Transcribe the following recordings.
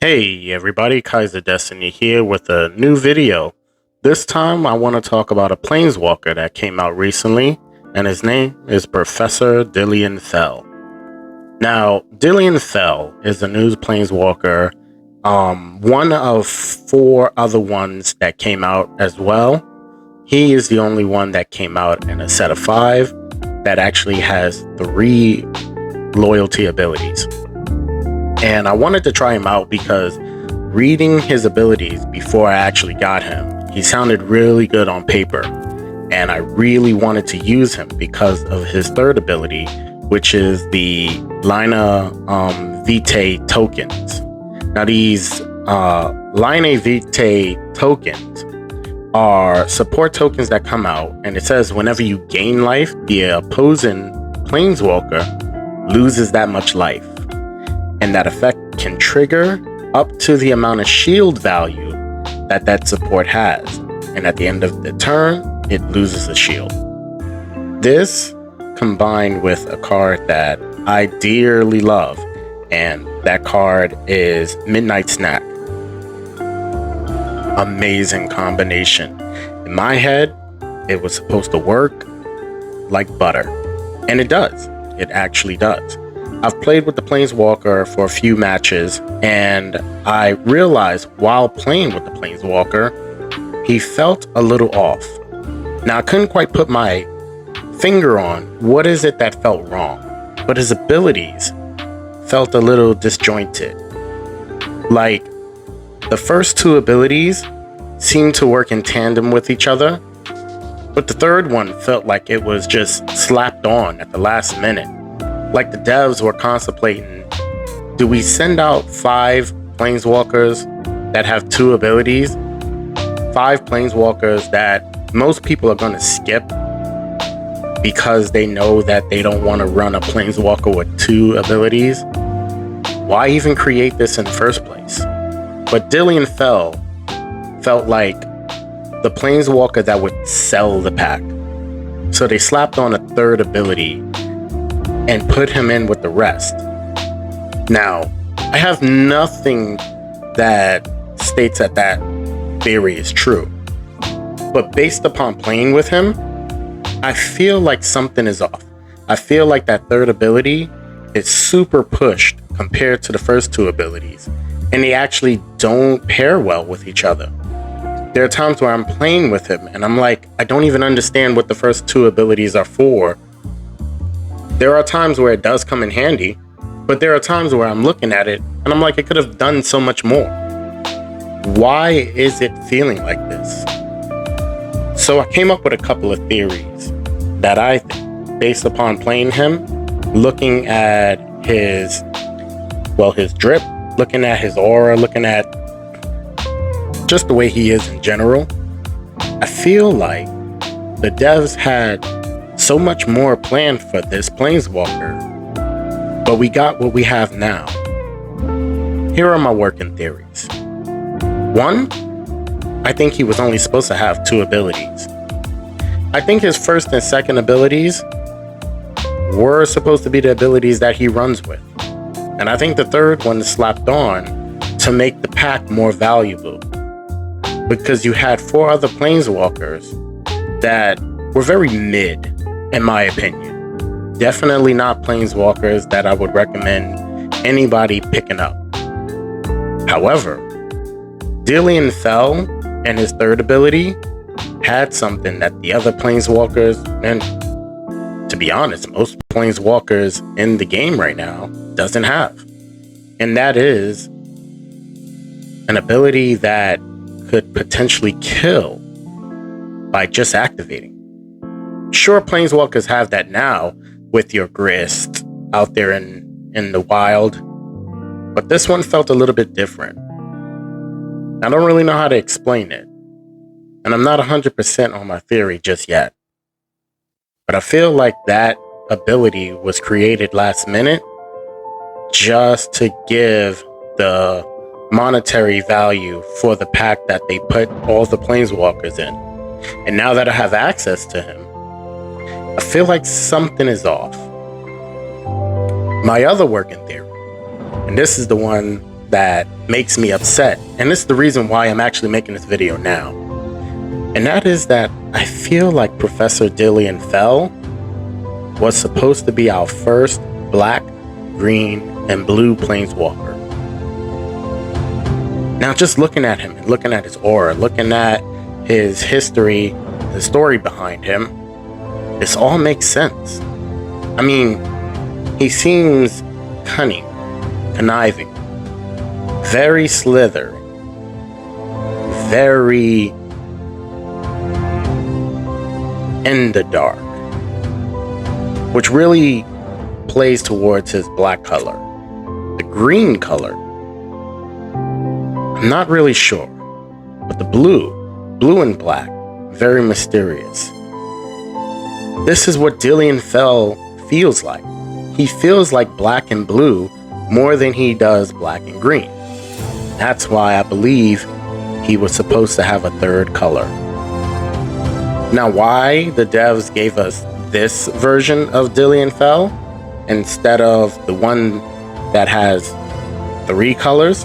Hey everybody, Kaiser Destiny here with a new video. This time I want to talk about a planeswalker that came out recently, and his name is Professor Dellian Fel. Now, Dellian Fel is a new planeswalker, one of 4 other ones that came out as well. He is the only one that came out in a set of 5 that actually has 3 loyalty abilities. And I wanted to try him out because reading his abilities before I actually got him, he sounded really good on paper. And I really wanted to use him because of his 3rd ability, which is the Lina Vitae tokens. Now these Lina Vitae tokens are support tokens that come out, and it says whenever you gain life, the opposing planeswalker loses that much life. And that effect can trigger up to the amount of shield value that support has. And at the end of the turn, it loses a shield. This combined with a card that I dearly love, and that card is Midnight Snack. Amazing combination. In my head, it was supposed to work like butter. And it does. It actually does. I've played with the Planeswalker for a few matches, and I realized while playing with the Planeswalker, he felt a little off. Now, I couldn't quite put my finger on what is it that felt wrong, but his abilities felt a little disjointed. Like, the first 2 abilities seemed to work in tandem with each other, but the 3rd one felt like it was just slapped on at the last minute. Like the devs were contemplating, do we send out 5 planeswalkers that have 2 abilities? 5 planeswalkers that most people are going to skip because they know that they don't want to run a planeswalker with 2 abilities? Why even create this in the first place? But Dellian Fel felt like the planeswalker that would sell the pack. So they slapped on a 3rd ability and put him in with the rest. Now, I have nothing that states that theory is true. But based upon playing with him, I feel like something is off. I feel like that 3rd ability is super pushed compared to the first 2 abilities. And they actually don't pair well with each other. There are times where I'm playing with him and I'm like, I don't even understand what the first 2 abilities are for. There are times where it does come in handy, but there are times where I'm looking at it and I'm like, it could have done so much more. Why is it feeling like this? So I came up with a couple of theories that I think, based upon playing him, looking at his drip, looking at his aura, looking at just the way he is in general, I feel like the devs had so much more planned for this planeswalker, but we got what we have now. Here are my working theories. 1, I think he was only supposed to have 2 abilities. I think his 1st and 2nd abilities were supposed to be the abilities that he runs with. And I think the 3rd one slapped on to make the pack more valuable, because you had 4 other planeswalkers that were very mid, in my opinion. Definitely not planeswalkers that I would recommend anybody picking up. However, Dellian Fel and his 3rd ability had something that the other planeswalkers, and to be honest, most planeswalkers in the game right now doesn't have. And that is an ability that could potentially kill by just activating. Sure, planeswalkers have that now with your grist out there in the wild, but this one felt a little bit different. I don't really know how to explain it, and I'm not 100% on my theory just yet. But I feel like that ability was created last minute just to give the monetary value for the pack that they put all the planeswalkers in. And now that I have access to him, I feel like something is off. My other working theory, and this is the one that makes me upset, and this is the reason why I'm actually making this video now. And that is that I feel like Professor Dellian Fel was supposed to be our first black, green, and blue planeswalker. Now just looking at him, and looking at his aura, looking at his history, the story behind him, this all makes sense. I mean, he seems cunning, conniving, very slither, very in the dark, which really plays towards his black color. The green color, I'm not really sure, but the blue and black, very mysterious. This is what Dellian Fel feels like. He feels like black and blue more than he does black and green. That's why I believe he was supposed to have a third color. Now, why the devs gave us this version of Dellian Fel instead of the one that has 3 colors,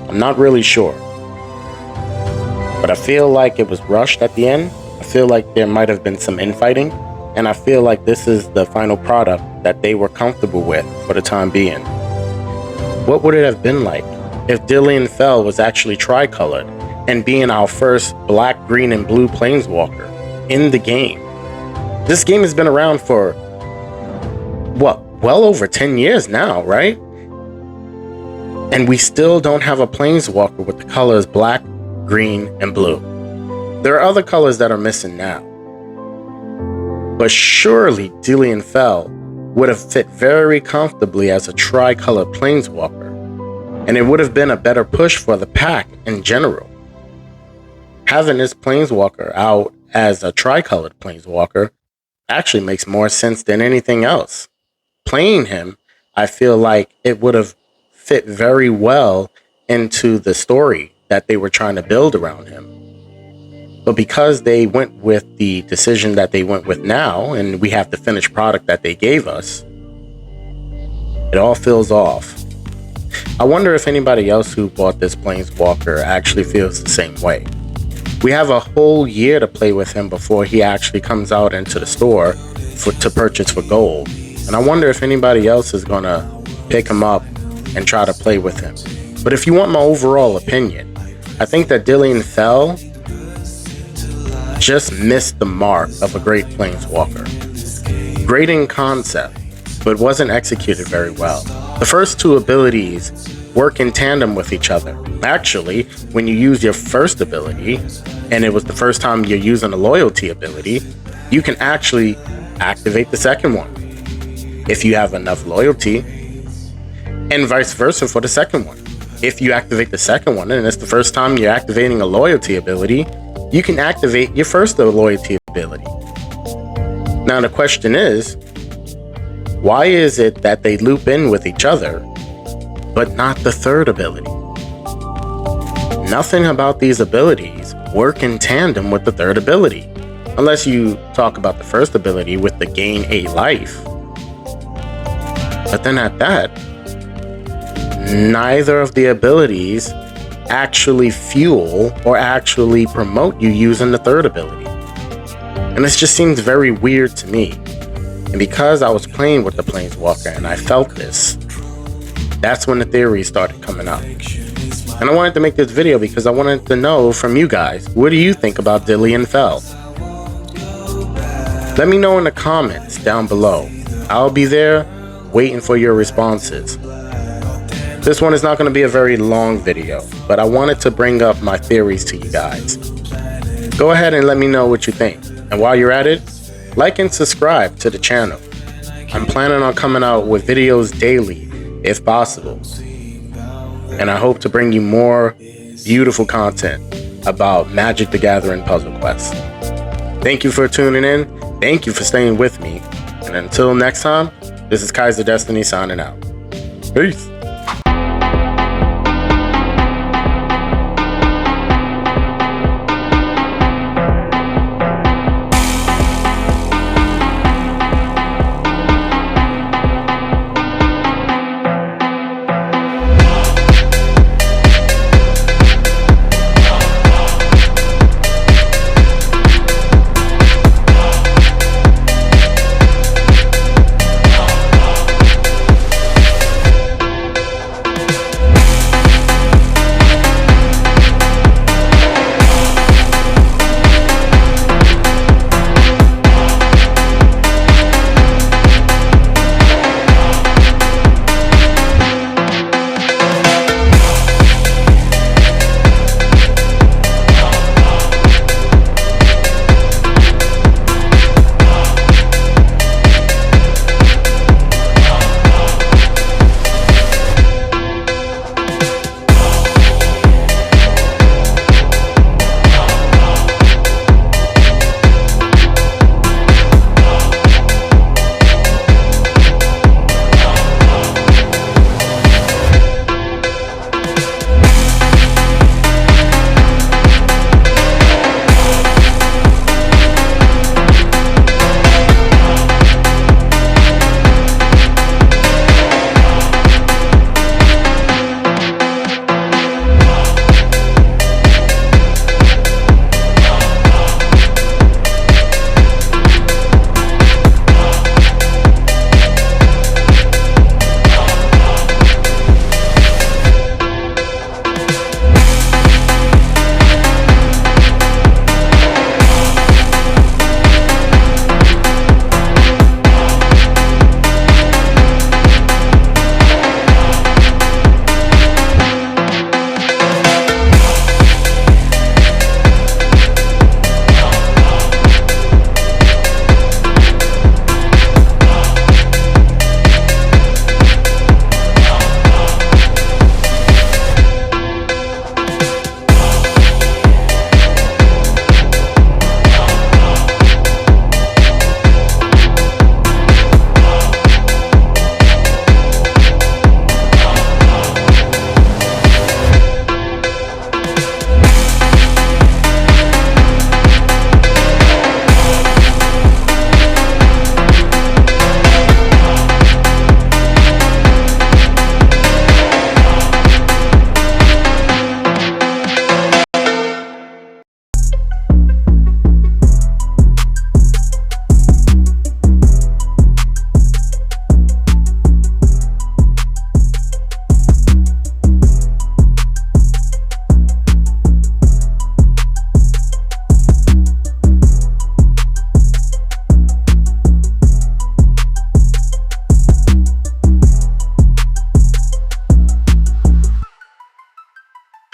I'm not really sure. But I feel like it was rushed at the end. I feel like there might have been some infighting, and I feel like this is the final product that they were comfortable with for the time being. What would it have been like if Dellian Fel was actually tricolored and being our first black, green, and blue planeswalker in the game? This game has been around for, what, well over 10 years now, right? And we still don't have a planeswalker with the colors black, green, and blue. There are other colors that are missing now. But surely Dellian Fel would have fit very comfortably as a tricolored planeswalker, and it would have been a better push for the pack in general. Having this planeswalker out as a tricolored planeswalker actually makes more sense than anything else. Playing him, I feel like it would have fit very well into the story that they were trying to build around him. But because they went with the decision that they went with now, and we have the finished product that they gave us, it all feels off. I wonder if anybody else who bought this planeswalker actually feels the same way. We have a whole year to play with him before he actually comes out into the store to purchase for gold. And I wonder if anybody else is going to pick him up and try to play with him. But if you want my overall opinion, I think that Dellian Fel just missed the mark of a great planeswalker. Great in concept, but wasn't executed very well. The first 2 abilities work in tandem with each other. Actually, when you use your first ability, and it was the first time you're using a loyalty ability, you can actually activate the second one if you have enough loyalty, and vice versa for the second one. If you activate the second one, and it's the first time you're activating a loyalty ability, you can activate your first loyalty ability. Now the question is, why is it that they loop in with each other, but not the third ability? Nothing about these abilities work in tandem with the third ability, unless you talk about the first ability with the gain a life. But then at that, neither of the abilities actually fuel or actually promote you using the third ability. And this just seems very weird to me. And because I was playing with the planeswalker and I felt this, that's when the theories started coming up. And I wanted to make this video because I wanted to know from you guys, what do you think about Dellian Fel? Let me know in the comments down below. I'll be there waiting for your responses. This one is not going to be a very long video, but I wanted to bring up my theories to you guys. Go ahead and let me know what you think. And while you're at it, like and subscribe to the channel. I'm planning on coming out with videos daily, if possible. And I hope to bring you more beautiful content about Magic the Gathering Puzzle Quest. Thank you for tuning in. Thank you for staying with me. And until next time, this is Kaiser Destiny signing out. Peace.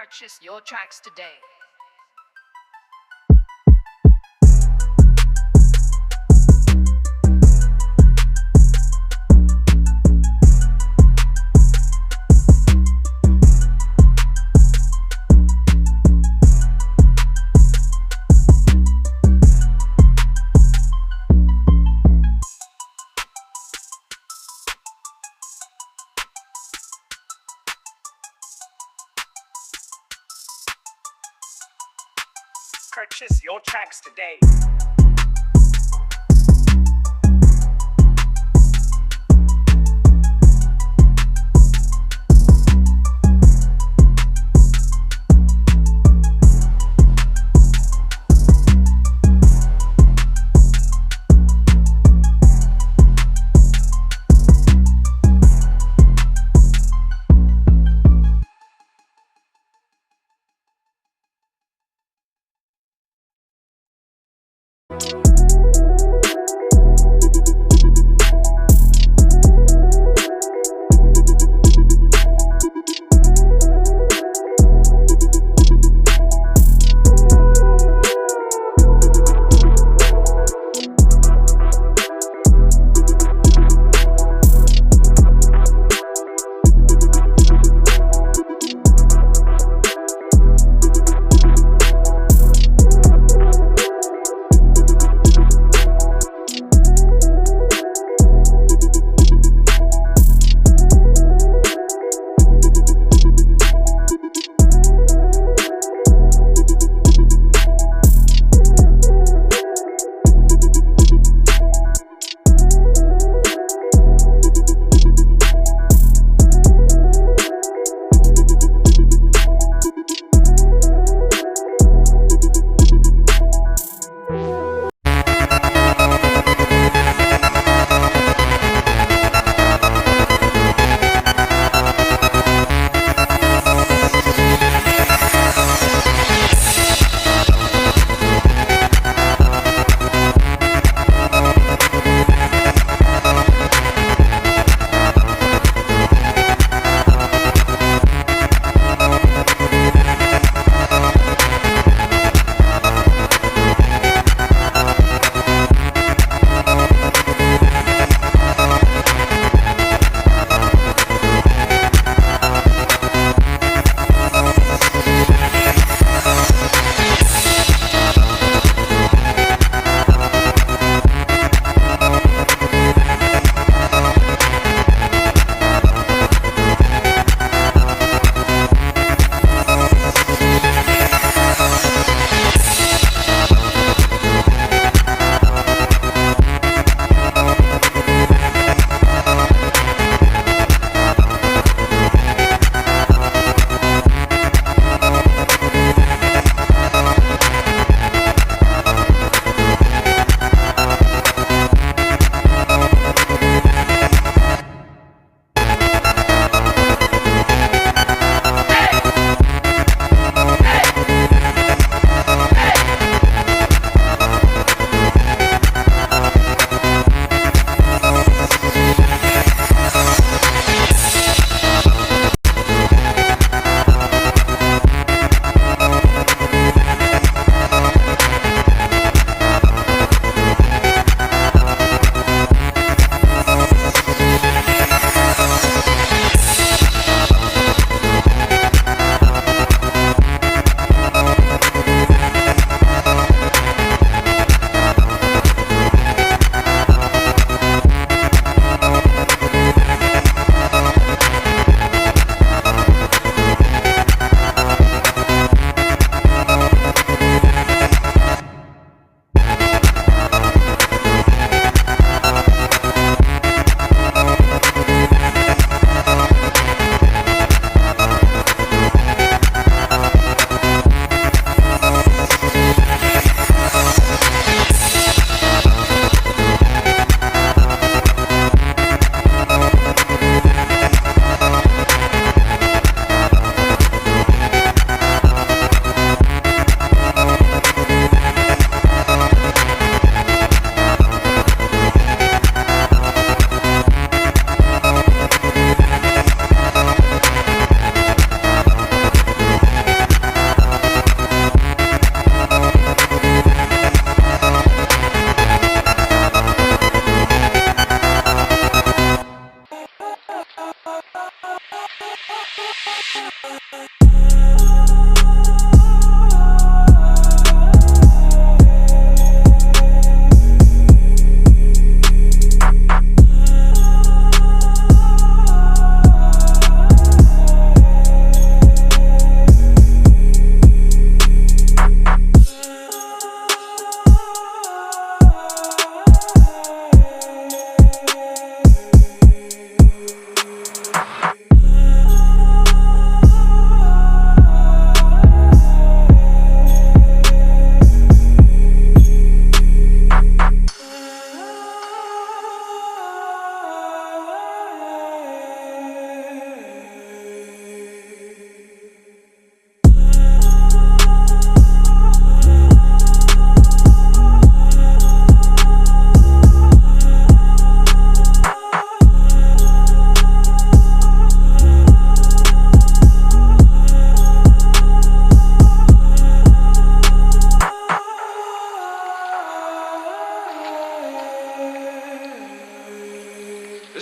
Purchase your tracks today. Purchase your tracks today.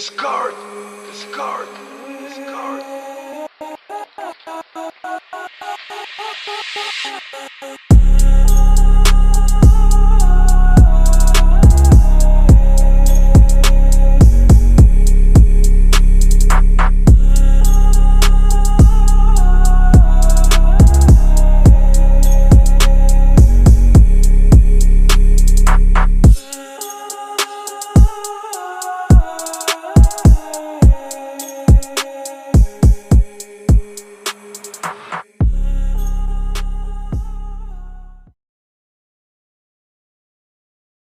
Discard! Discard! Discard!